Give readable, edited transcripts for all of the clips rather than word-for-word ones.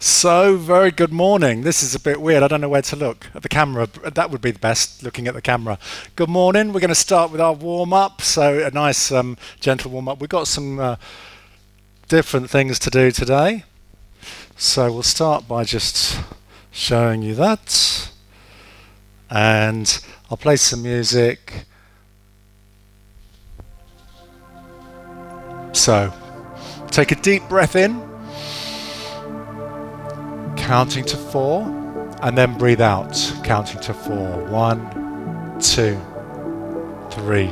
So, very good morning. This is a bit weird. I don't know where to look. At the camera, that would be the best, looking at the camera. Good morning. We're going to start with our warm up. So, a nice, gentle warm up. We've got some different things to do today. So, we'll start by just showing you that. And I'll play some music. So, take a deep breath in, counting to 4, and then breathe out, counting to 4. 1, 2, 3,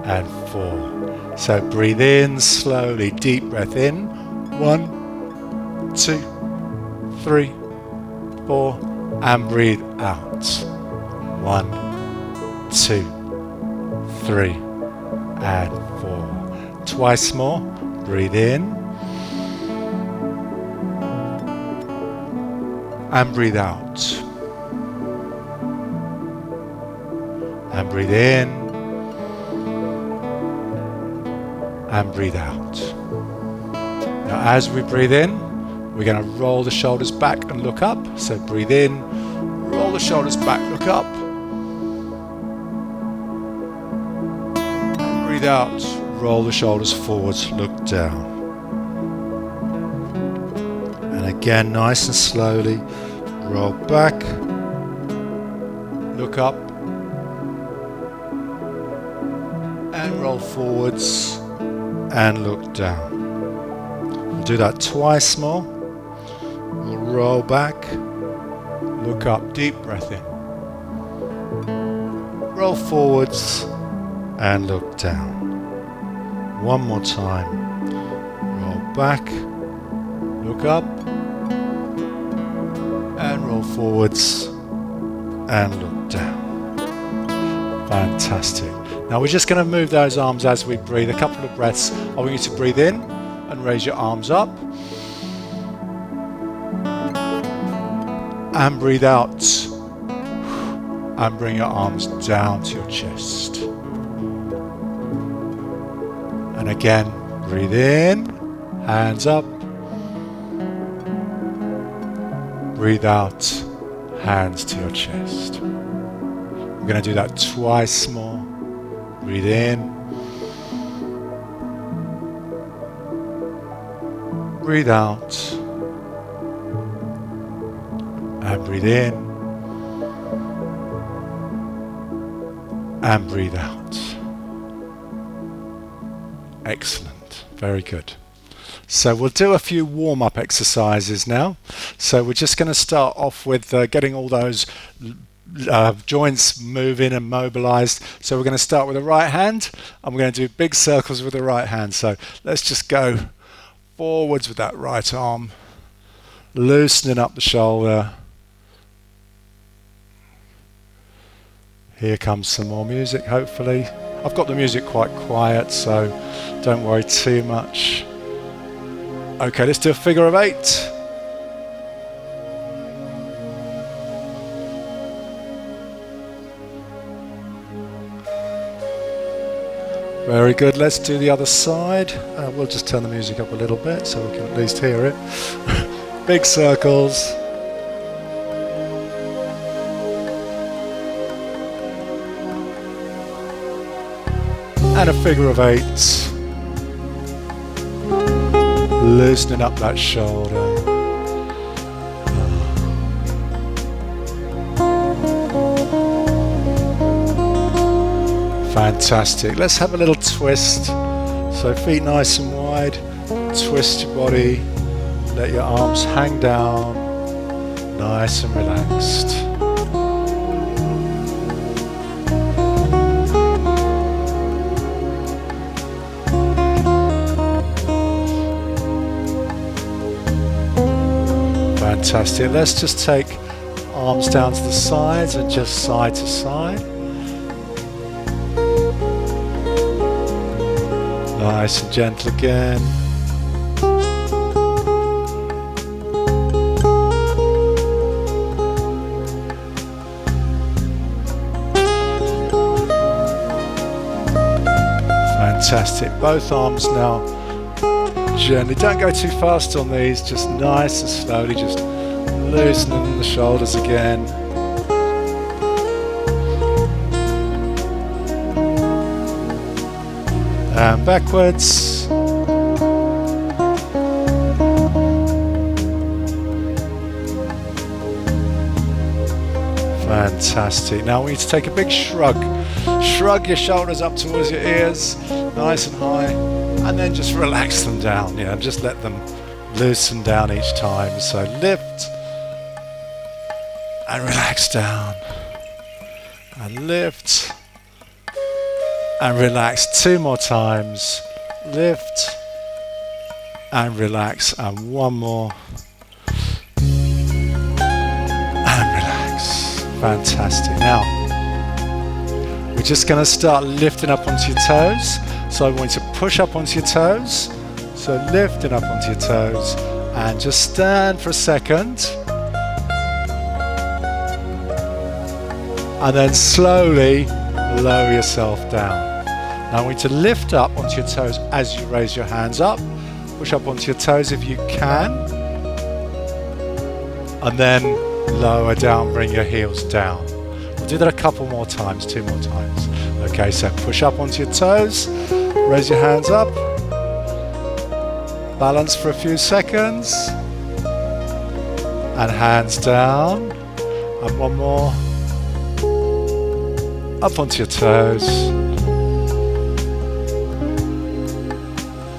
and 4. So breathe in slowly, deep breath in. 1, 2, 3, 4, and breathe out. 1, 2, 3, and 4. Twice more. Breathe in. And breathe out. And breathe in. And breathe out. Now as we breathe in, we're going to roll the shoulders back and look up. So breathe in, roll the shoulders back, look up. And breathe out, roll the shoulders forwards, look down. And again, nice and slowly, roll back, look up, and roll forwards and look down. We'll do that twice more. We'll roll back, look up, deep breath in, roll forwards and look down. One more time, roll back, look up, and roll forwards and look down. Fantastic. Now we're just going to move those arms as we breathe. A couple of breaths. I want you to breathe in and raise your arms up. And breathe out. And bring your arms down to your chest. And again, breathe in, hands up. Breathe out, hands to your chest. We're going to do that twice more. Breathe in. Breathe out. And breathe in. And breathe out. Excellent. Very good. So we'll do a few warm-up exercises now. So we're just going to start off with getting all those joints moving and mobilized. So we're going to start with the right hand, and we're going to do big circles with the right hand. So let's just go forwards with that right arm, loosening up the shoulder. Here comes some more music, hopefully. I've got the music quite quiet, so don't worry too much. Okay, let's do a figure of 8. Very good, let's do the other side. We'll just turn the music up a little bit so we can at least hear it. Big circles. And a figure of 8. Loosening up that shoulder. Fantastic. Let's have a little twist. So feet nice and wide. Twist your body. Let your arms hang down. Nice and relaxed. Fantastic. Let's just take arms down to the sides and just side to side. Nice and gentle again. Fantastic. Both arms now Gently, don't go too fast on these, just nice and slowly, just loosening the shoulders again. And backwards. Fantastic. Now we need to take a big shrug. Shrug your shoulders up towards your ears, nice and high, and then just relax them down. Yeah, just let them loosen down each time. So lift and relax down, and lift and relax. 2 more times. Lift and relax, and 1 more. Fantastic. Now, we're just going to start lifting up onto your toes. So I want you to push up onto your toes. So lifting up onto your toes and just stand for a second. And then slowly lower yourself down. Now I want you to lift up onto your toes as you raise your hands up. Push up onto your toes if you can. And then lower down, bring your heels down. We'll do that a couple more times, 2 more times. Okay, so push up onto your toes, raise your hands up, balance for a few seconds, and hands down, and 1 more, up onto your toes,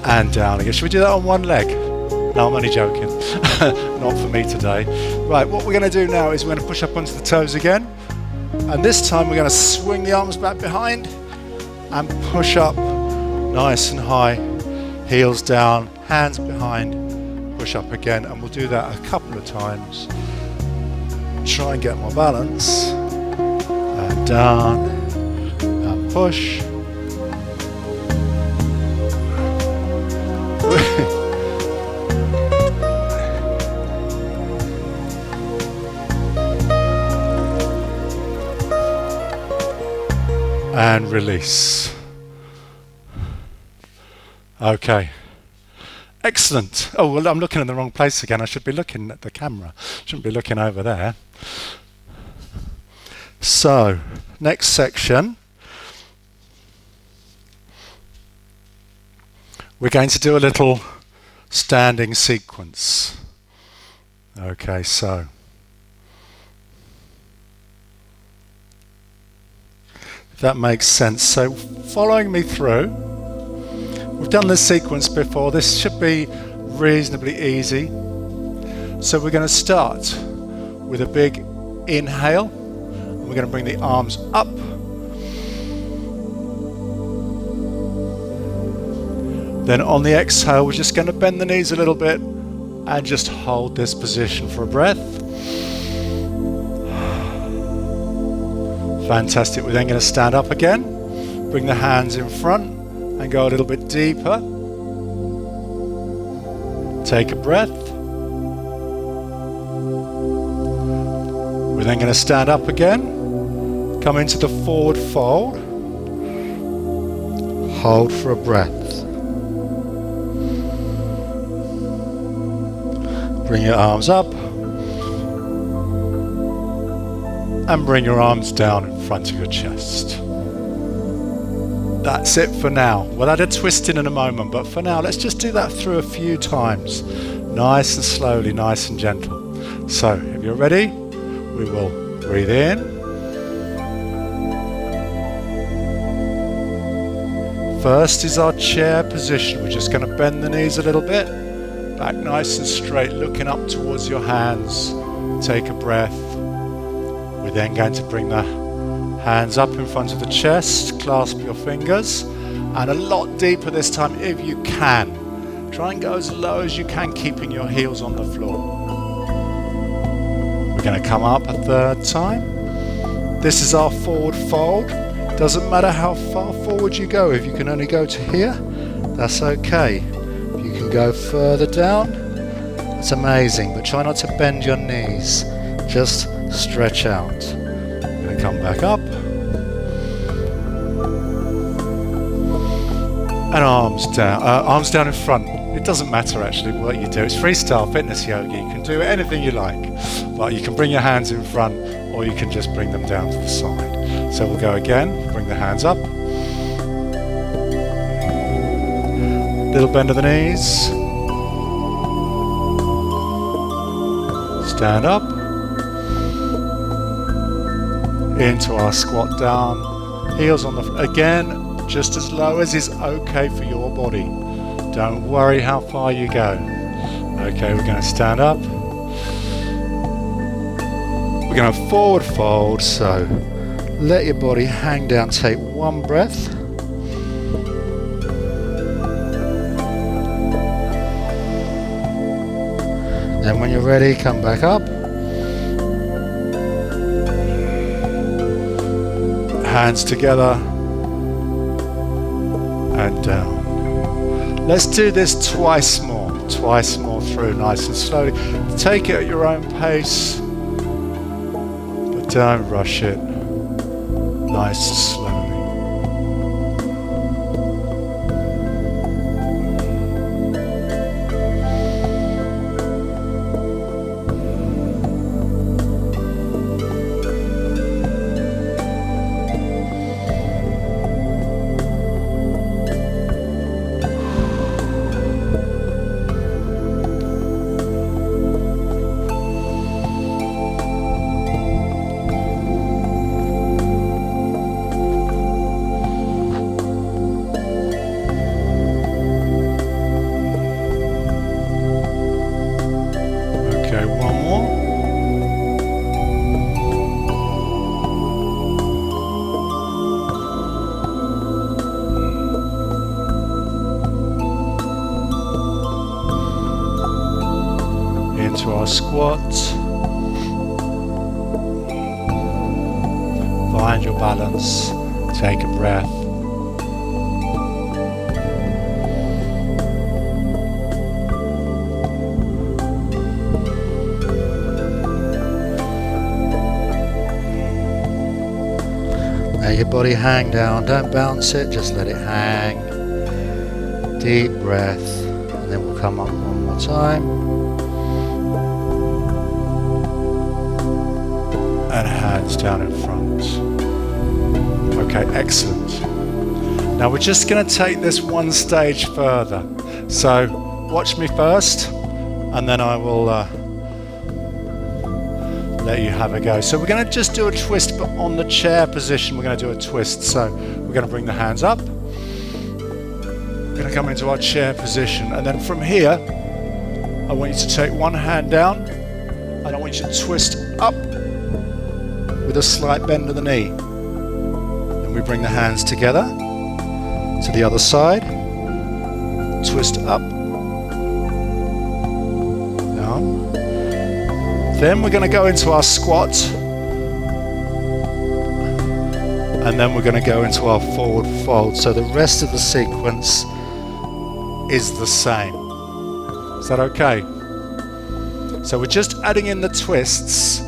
and down again. Should we do that on 1 leg? No, I'm only joking. Not for me today. Right, what we're going to do now is we're going to push up onto the toes again. And this time we're going to swing the arms back behind and push up nice and high. Heels down, hands behind, push up again. And we'll do that a couple of times. Try and get more balance. And down, and push. And release. Okay. Excellent. Oh, well, I'm looking in the wrong place again. I should be looking at the camera. Shouldn't be looking over there. So, next section. We're going to do a little standing sequence. Okay, so. If that makes sense. So following me through, we've done this sequence before. This should be reasonably easy. So we're going to start with a big inhale. And we're going to bring the arms up. Then on the exhale, we're just going to bend the knees a little bit and just hold this position for a breath. Fantastic. We're then going to stand up again, bring the hands in front and go a little bit deeper. Take a breath. We're then going to stand up again, come into the forward fold, hold for a breath. Bring your arms up and bring your arms down in front of your chest. That's it for now. We'll add a twist in a moment, but for now, let's just do that through a few times. Nice and slowly, nice and gentle. So, if you're ready, we will breathe in. First is our chair position. We're just going to bend the knees a little bit. Back nice and straight, looking up towards your hands. Take a breath. We're then going to bring the hands up in front of the chest, clasp your fingers, and a lot deeper this time if you can. Try and go as low as you can, keeping your heels on the floor. We're going to come up a third time. This is our forward fold. Doesn't matter how far forward you go. If you can only go to here, that's okay. If you can go further down, that's amazing, but try not to bend your knees. Just stretch out. I'm going to come back up. And arms down in front. doesn't matter actually what you do. It's freestyle fitness yoga. You can do anything you like. But you can bring your hands in front or you can just bring them down to the side. So we'll go again, bring the hands up. Little bend of the knees. Stand up. Into our squat down. Heels on the floor. Again, just as low as is okay for your body. Don't worry how far you go. Okay, we're going to stand up. We're going to forward fold, so let your body hang down. Take one breath. Then when you're ready, come back up. Hands together and down. Let's do this twice more through, nice and slowly. Take it at your own pace, but don't rush it. Nice and slowly. Into our squat. Find your balance. Take a breath. Let your body hang down. Don't bounce it, just let it hang. Deep breath. And then we'll come up one more time. And hands down in front. Okay, excellent. Now we're just going to take this one stage further. So watch me first, and then I will let you have a go. So we're going to just do a twist, but on the chair position, we're going to do a twist. So we're going to bring the hands up. We're going to come into our chair position, and then from here, I want you to take one hand down, and I want you to twist up with a slight bend of the knee. Then we bring the hands together to the other side, twist up, down. Then we're going to go into our squat, and then we're going to go into our forward fold. So the rest of the sequence is the same. Is that okay? So we're just adding in the twists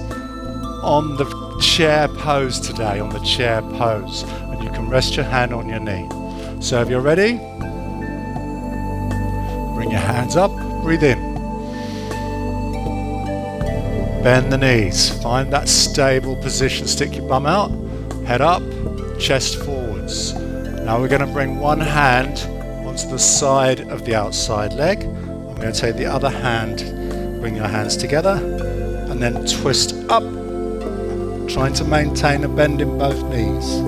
on the chair pose today, on the chair pose, and you can rest your hand on your knee. So if you're ready, bring your hands up, breathe in, bend the knees, find that stable position, stick your bum out, head up, chest forwards. Now we're going to bring one hand onto the side of the outside leg. I'm going to take the other hand, bring your hands together, and then twist up, trying to maintain a bend in both knees.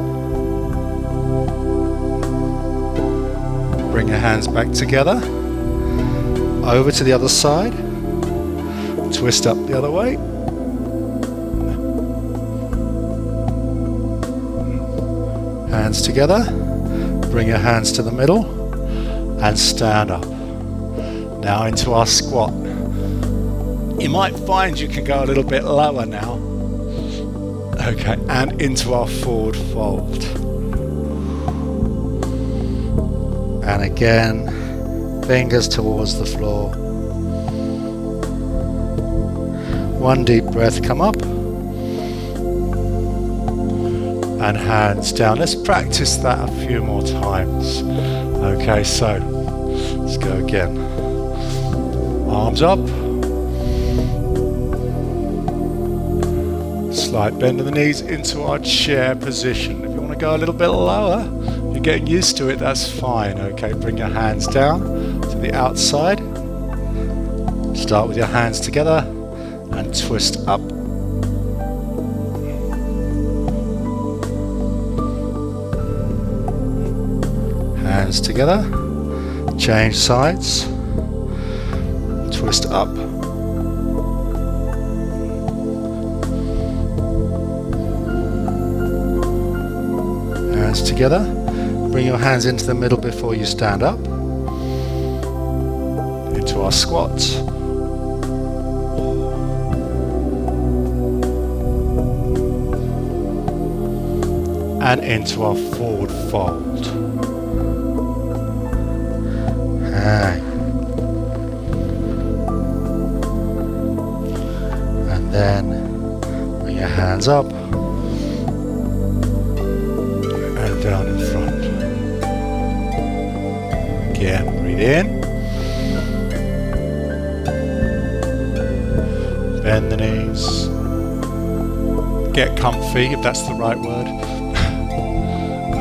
Bring your hands back together, over to the other side, twist up the other way. Hands together, bring your hands to the middle, and stand up. Now into our squat. You might find you can go a little bit lower now. Okay, and into our forward fold. And again, fingers towards the floor. One deep breath, come up. And hands down. Let's practice that a few more times. Okay, so let's go again. Arms up. Slight bend of the knees into our chair position. If you want to go a little bit lower, you're getting used to it, that's fine. Okay, bring your hands down to the outside. Start with your hands together and twist up. Hands together, change sides, twist up. Hands together, bring your hands into the middle before you stand up. Into our squats. And into our forward fold. Hang. And then bring your hands up and down in front. Again, breathe in. Bend the knees. Get comfy, if that's the right word.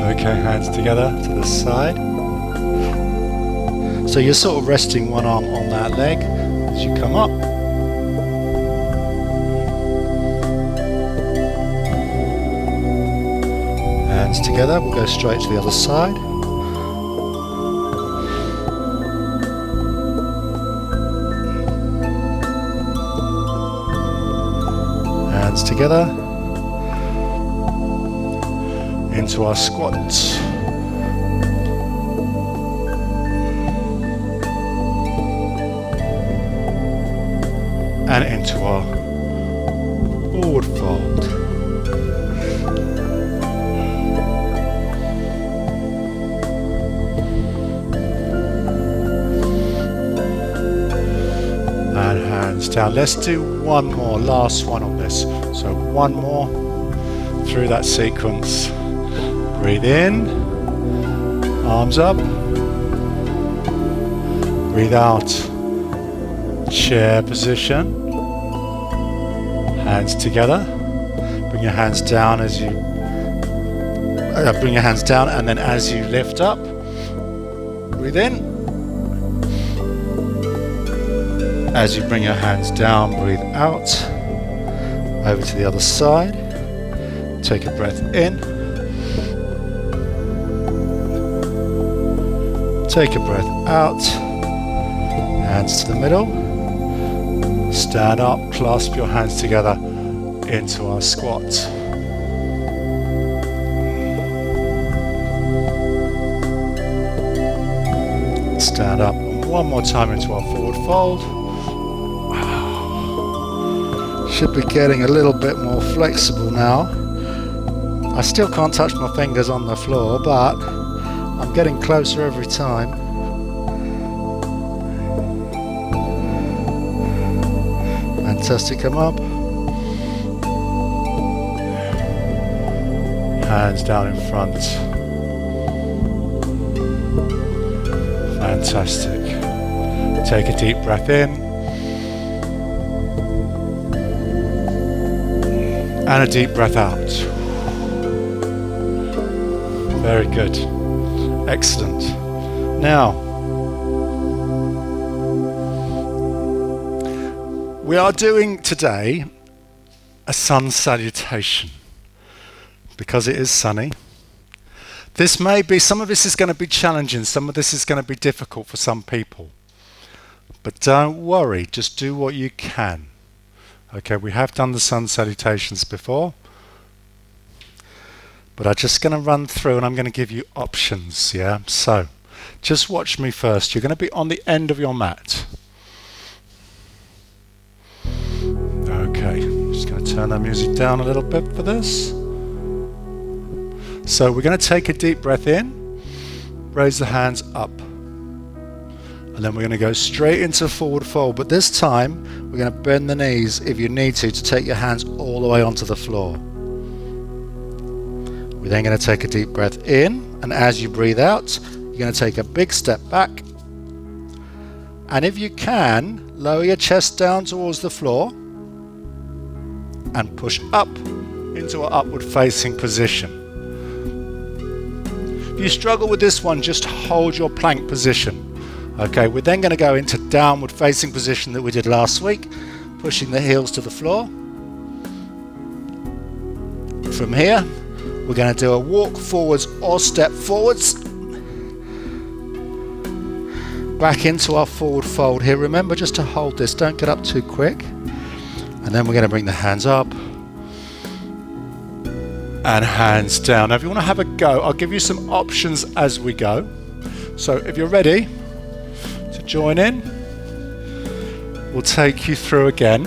Okay, hands together to the side. So you're sort of resting one arm on that leg as you come up. Hands together, we'll go straight to the other side. Hands together. Into our squats. And into our forward fold. And hands down. Let's do one more, last one on this. So one more through that sequence. Breathe in, arms up. Breathe out, chair position. Hands together. Bring your hands down as you bring your hands down, and then as you lift up, breathe in. As you bring your hands down, breathe out. Over to the other side. Take a breath in. Take a breath out. Hands to the middle. Stand up, clasp your hands together into our squat. Stand up one more time into our forward fold. Should be getting a little bit more flexible now. I still can't touch my fingers on the floor, but I'm getting closer every time. Fantastic, come up. Hands down in front. Fantastic. Take a deep breath in. And a deep breath out. Very good. Excellent. Now, we are doing today a sun salutation because it is sunny. This may be, some of this is going to be challenging, some of this is going to be difficult for some people. But don't worry, just do what you can. Okay, we have done the sun salutations before, but I'm just going to run through and I'm going to give you options, yeah? So, just watch me first. You're going to be on the end of your mat. Okay, just going to turn that music down a little bit for this. So we're going to take a deep breath in, raise the hands up, and then we're going to go straight into forward fold, but this time we're going to bend the knees if you need to take your hands all the way onto the floor. We're then going to take a deep breath in, and as you breathe out, you're going to take a big step back, and if you can, lower your chest down towards the floor and push up into an upward facing position. If you struggle with this one, just hold your plank position. Okay, we're then going to go into downward facing position that we did last week, pushing the heels to the floor. From here, we're going to do a walk forwards or step forwards. Back into our forward fold here. Remember just to hold this, don't get up too quick. And then we're going to bring the hands up and hands down. Now if you want to have a go, I'll give you some options as we go. So if you're ready to join in, we'll take you through again.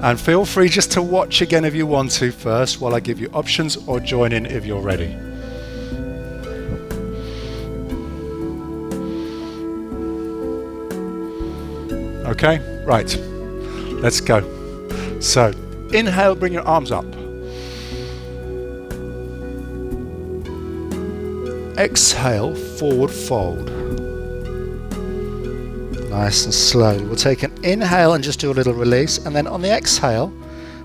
And feel free just to watch again if you want to first while I give you options, or join in if you're ready. Okay, right, let's go. So inhale, bring your arms up. Exhale, forward fold. Nice and slowly. We'll take an inhale and just do a little release, and then on the exhale,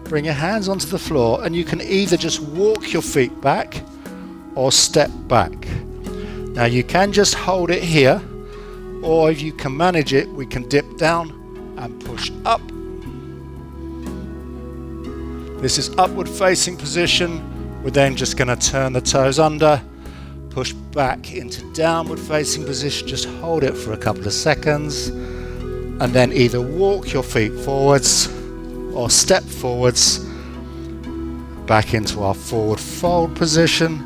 bring your hands onto the floor, and you can either just walk your feet back or step back. Now you can just hold it here, or if you can manage it, we can dip down and push up. This is upward facing position. We're then just going to turn the toes under, push back into downward facing position, just hold it for a couple of seconds, and then either walk your feet forwards or step forwards back into our forward fold position.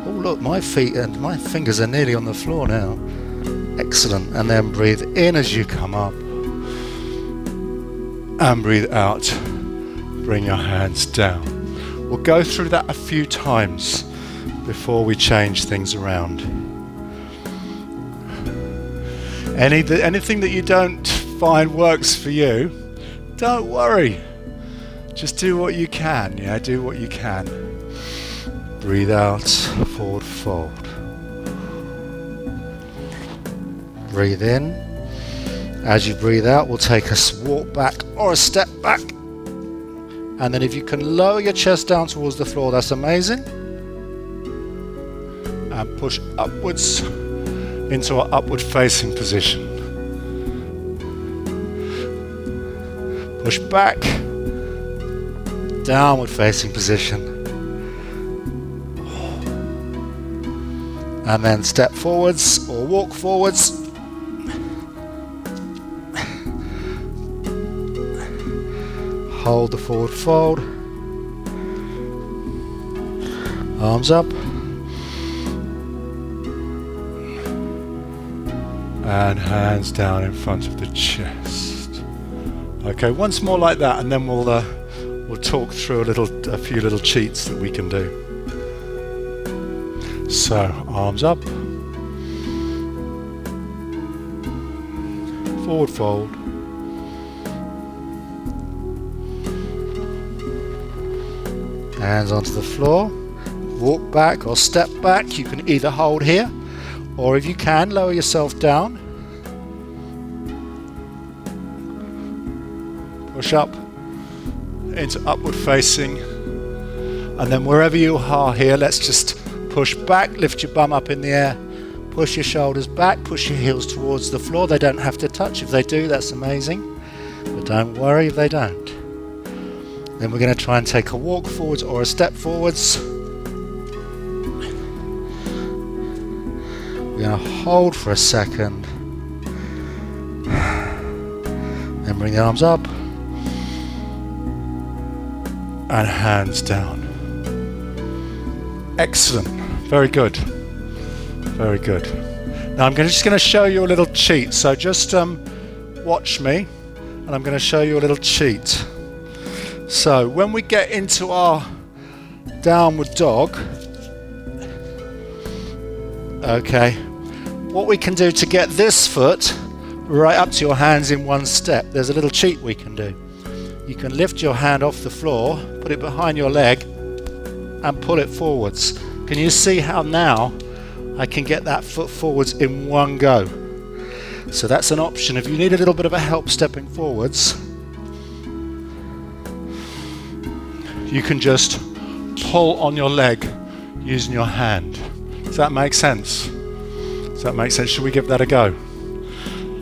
Oh look, my feet and my fingers are nearly on the floor now. Excellent. And then breathe in as you come up and breathe out. Bring your hands down. We'll go through that a few times before we change things around. Anything that you don't find works for you, don't worry. Just do what you can, yeah, do what you can. Breathe out, forward fold. Breathe in. As you breathe out, we'll take a walk back or a step back. And then if you can lower your chest down towards the floor, that's amazing. And push upwards into our upward facing position. Push back, downward facing position. And then step forwards or walk forwards. Hold the forward fold. Arms up. And hands down in front of the chest. Okay, once more like that, and then we'll talk through a few little cheats that we can do. So, arms up. Forward fold. Hands onto the floor. Walk back or step back. You can either hold here, or if you can, lower yourself down. Push up into upward facing. And then wherever you are here, let's just push back, lift your bum up in the air, push your shoulders back, push your heels towards the floor. They don't have to touch. If they do, that's amazing. But don't worry if they don't. Then we're going to try and take a walk forwards or a step forwards. We're going to hold for a second. Then bring the arms up. And hands down. Excellent. Very good. Very good. Now I'm just going to show you a little cheat. So just watch me, and I'm going to show you a little cheat. So when we get into our downward dog, okay, what we can do to get this foot right up to your hands in one step, there's a little cheat we can do. You can lift your hand off the floor, put it behind your leg, and pull it forwards. Can you see how now I can get that foot forwards in one go? So that's an option. If you need a little bit of a help stepping forwards, you can just pull on your leg using your hand. Does that make sense? Does that make sense? Should we give that a go?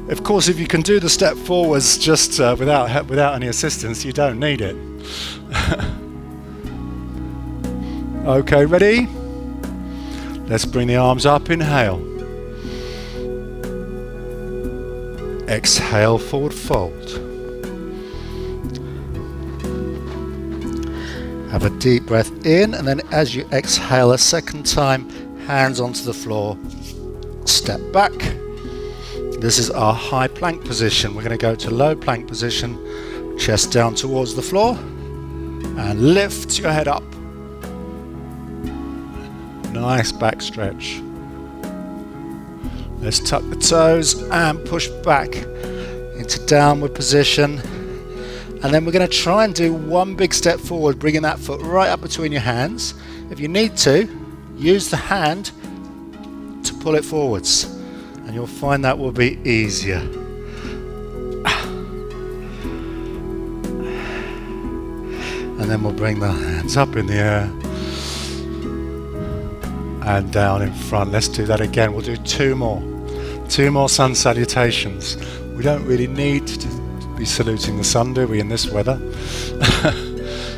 Of course, if you can do the step forwards just without any assistance, you don't need it. Okay, ready? Let's bring the arms up. Inhale. Exhale, forward fold. Have a deep breath in, and then as you exhale a second time, hands onto the floor, step back. This is our high plank position. We're going to go to low plank position, chest down towards the floor, and lift your head up. Nice back stretch. Let's tuck the toes and push back into downward position. And then we're going to try and do one big step forward, bringing that foot right up between your hands. If you need to, use the hand to pull it forwards, and you'll find that will be easier. And then we'll bring the hands up in the air and down in front. Let's do that again. We'll do two more sun salutations. We don't really need to be saluting the sun, do we, in this weather?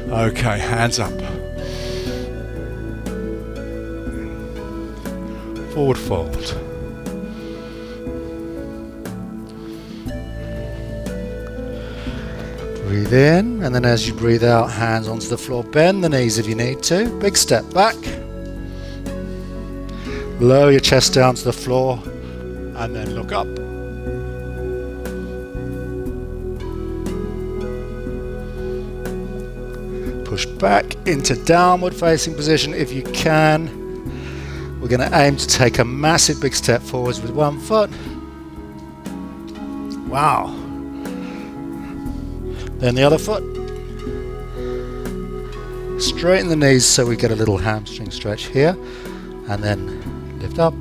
Okay, hands up. Forward fold. Breathe in, and then as you breathe out, hands onto the floor. Bend the knees if you need to. Big step back. Lower your chest down to the floor, and then look up. Push back into downward facing position if you can. We're going to aim to take a massive big step forwards with one foot. Wow. Then the other foot. Straighten the knees so we get a little hamstring stretch here. And then lift up.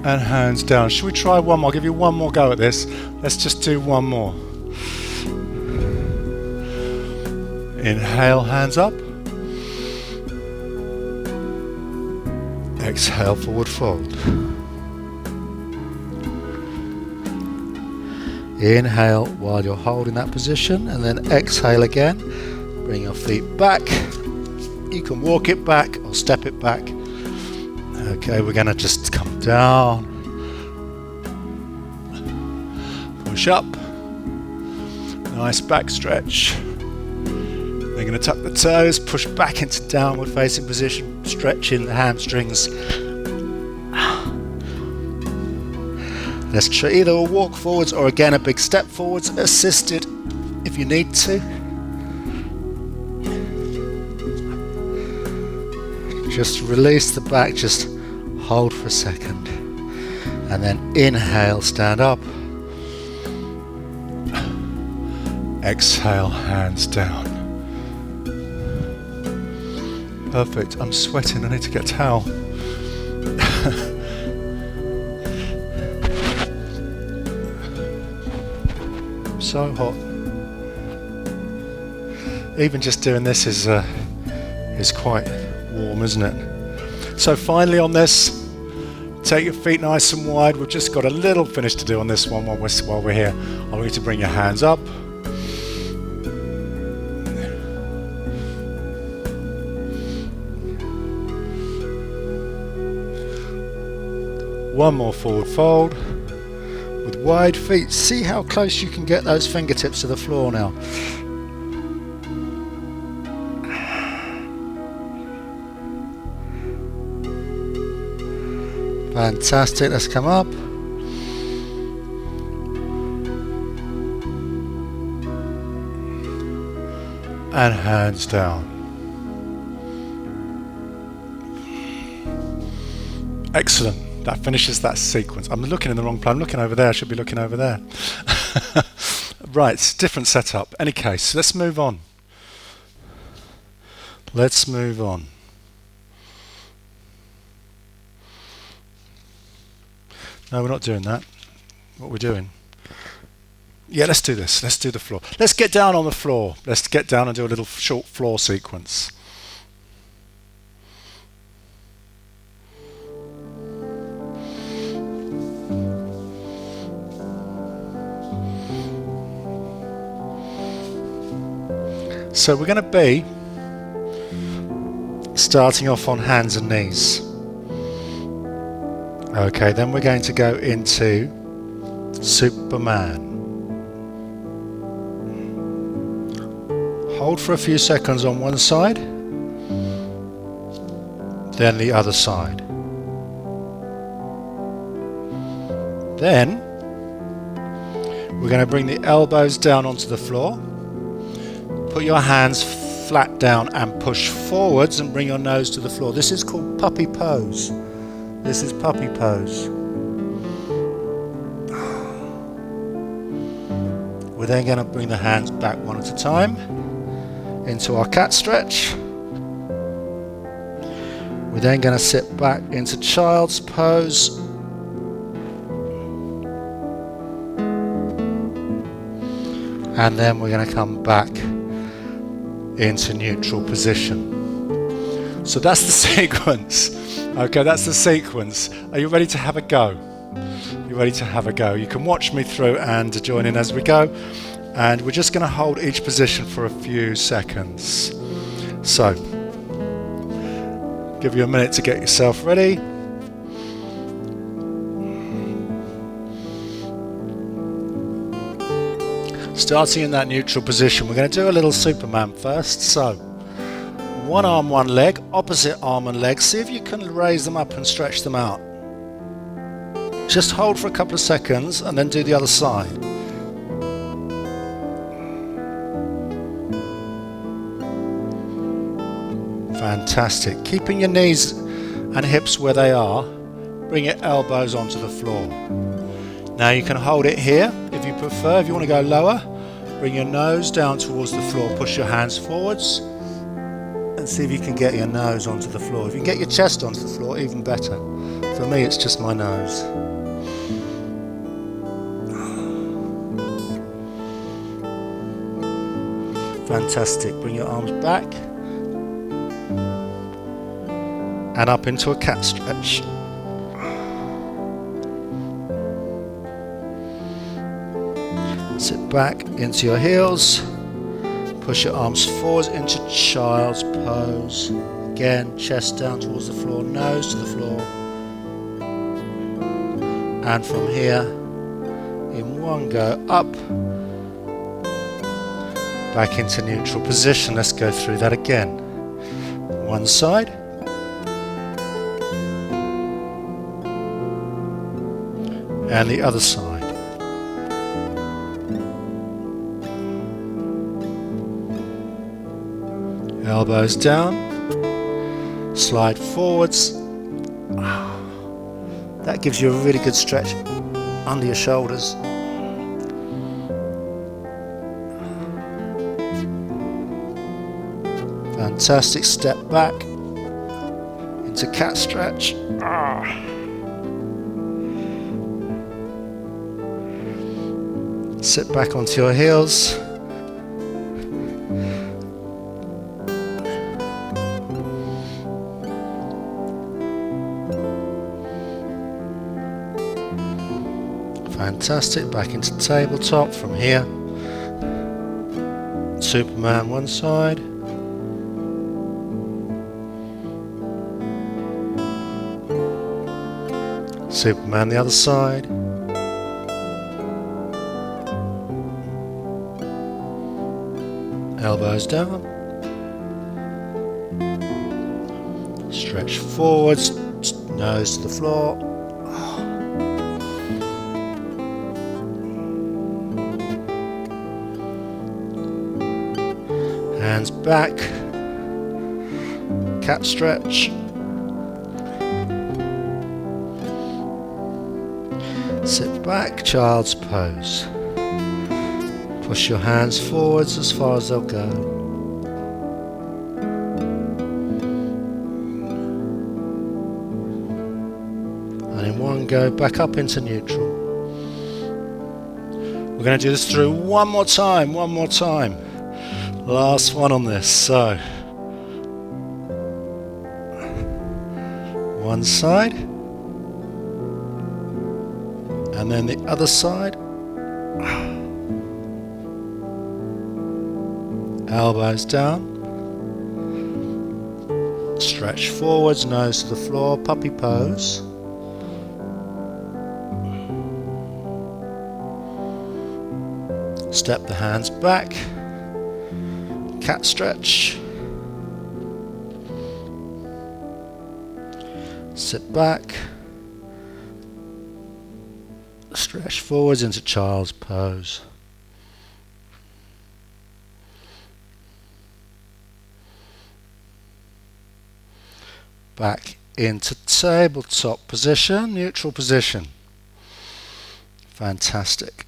And hands down. Should we try one more? I'll give you one more go at this. Let's just do one more. Inhale, hands up. Exhale, forward fold. Inhale while you're holding that position, and then exhale again. Bring your feet back. You can walk it back or step it back. Okay, we're going to just come down. Push up. Nice back stretch. We're going to tuck the toes, push back into downward facing position, stretching the hamstrings. Let's try either a walk forwards or again a big step forwards, assisted if you need to. Just release the back, just hold for a second. And then inhale, stand up. Exhale, hands down. Perfect. I'm sweating. I need to get a towel. So hot. Even just doing this is quite warm, isn't it? So finally on this, take your feet nice and wide. We've just got a little finish to do on this one while we're here. I want you to bring your hands up. One more forward fold with wide feet. See how close you can get those fingertips to the floor now. Fantastic. Let's come up. And hands down. Excellent. That finishes that sequence. I'm looking in the wrong place. I'm looking over there. I should be looking over there. Right, different setup. Any case, let's move on. Let's move on. No, we're not doing that. What we're doing? Yeah, let's do this. Let's do the floor. Let's get down on the floor. Let's get down and do a little short floor sequence. So we're going to be starting off on hands and knees. Okay, then we're going to go into Superman. Hold for a few seconds on one side, then the other side. Then we're going to bring the elbows down onto the floor. Put your hands flat down and push forwards and bring your nose to the floor. This is called puppy pose. This is puppy pose. We're then going to bring the hands back one at a time into our cat stretch. We're then going to sit back into child's pose. And then we're going to come back into neutral position. So that's the sequence. Okay, that's the sequence. Are you ready to have a go? You ready to have a go? You can watch me through and join in as we go. And we're just going to hold each position for a few seconds. So, give you a minute to get yourself ready. Starting in that neutral position, we're going to do a little Superman first. So, one arm, one leg, opposite arm and leg. See if you can raise them up and stretch them out. Just hold for a couple of seconds and then do the other side. Fantastic. Keeping your knees and hips where they are, bring your elbows onto the floor. Now you can hold it here if you prefer. If you want to go lower, bring your nose down towards the floor, push your hands forwards and see if you can get your nose onto the floor. If you can get your chest onto the floor, even better. For me, it's just my nose. Fantastic. Bring your arms back and up into a cat stretch. Sit back into your heels. Push your arms forwards into child's pose. Again, chest down towards the floor, nose to the floor. And from here, in one go, up. Back into neutral position. Let's go through that again. One side. And the other side. Elbows down, slide forwards. That gives you a really good stretch under your shoulders. Fantastic. Step back into cat stretch. Sit back onto your heels. Fantastic. Back into tabletop from here. Superman one side. Superman the other side. Elbows down. Stretch forwards, nose to the floor. Hands back. Cat stretch. Sit back, child's pose. Push your hands forwards as far as they'll go. And in one go back up into neutral. We're going to do this through one more time. Last one on this. So, one side, and then the other side. Elbows down. Stretch forwards, nose to the floor, puppy pose. Step the hands back. Cat stretch. Sit back. Stretch forwards into child's pose. Back into tabletop position, neutral position. Fantastic.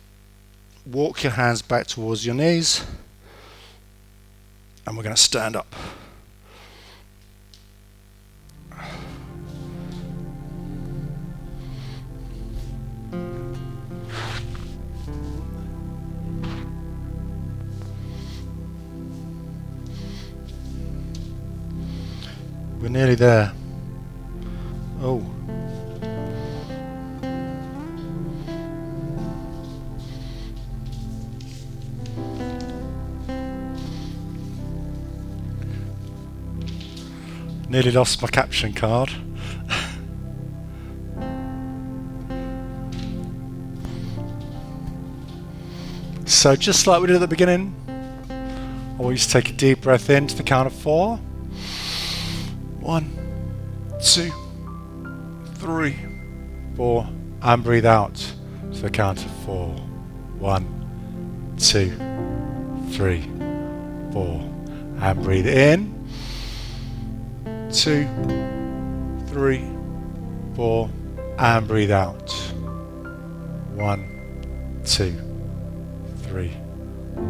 Walk your hands back towards your knees, and we're going to stand up. We're nearly there. Oh. Nearly lost my caption card. So just like we did at the beginning, always take a deep breath in to the count of 4. 1, 2, 3, 4, and breathe out to the count of 4. 1, 2, 3, 4, and breathe in. 2, 3, 4, and breathe out. 1, 2, 3, 4.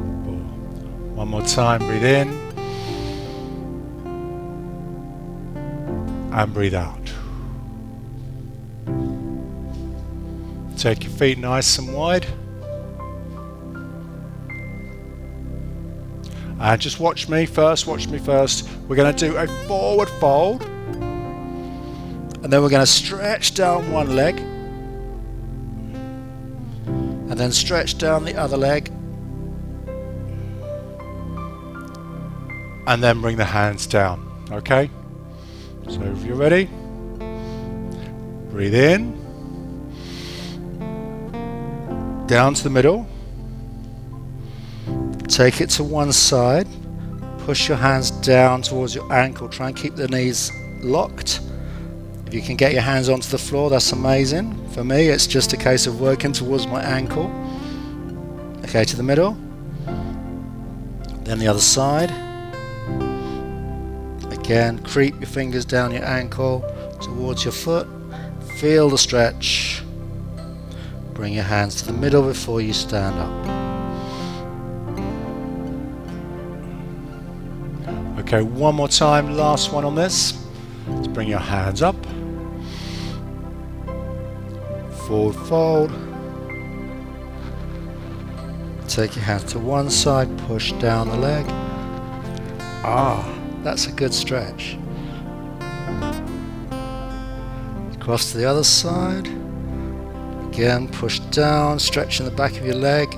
One more time, breathe in and breathe out. Take your feet nice and wide. And just watch me first. We're going to do a forward fold. And then we're going to stretch down one leg. And then stretch down the other leg. And then bring the hands down. Okay? So if you're ready, breathe in. Down to the middle. Take it to one side. Push your hands down towards your ankle. Try and keep the knees locked. If you can get your hands onto the floor, that's amazing. For me, it's just a case of working towards my ankle. Okay, to the middle. Then the other side. Again, creep your fingers down your ankle towards your foot. Feel the stretch. Bring your hands to the middle before you stand up. Okay, one more time, last one on this. Let's bring your hands up. Forward fold. Take your hands to one side, push down the leg. That's a good stretch. Cross to the other side. Again, push down, stretching the back of your leg.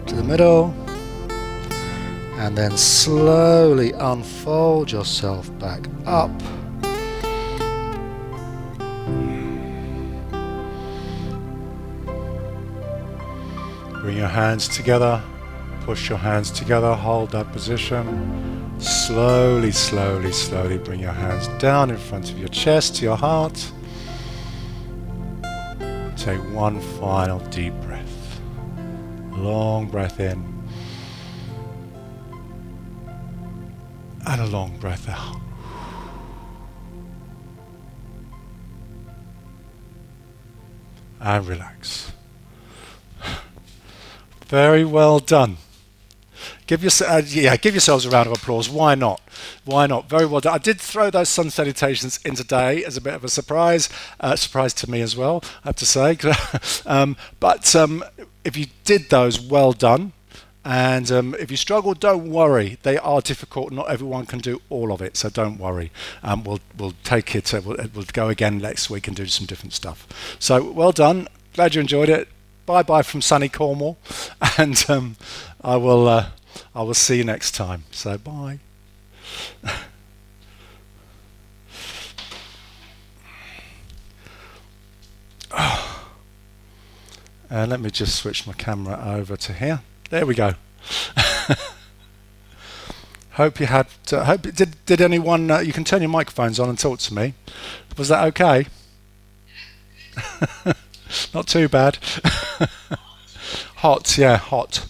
To the middle. And then slowly unfold yourself back up. Bring your hands together. Push your hands together, hold that position. Slowly, slowly, slowly bring your hands down in front of your chest to your heart. Take one final deep breath. Long breath in. And a long breath out. And relax. Very well done. Give yourselves a round of applause. Why not? Why not? Very well done. I did throw those sun salutations in today as a bit of a surprise, surprise to me as well, I have to say. But if you did those, well done. And if you struggle, don't worry. They are difficult. Not everyone can do all of it, so don't worry. We'll take it. We'll go again next week and do some different stuff. So well done. Glad you enjoyed it. Bye bye from sunny Cornwall, and I will see you next time. So bye. And let me just switch my camera over to here. There we go. Hope you had. Did anyone? You can turn your microphones on and talk to me. Was that okay? Not too bad. Hot, yeah, hot.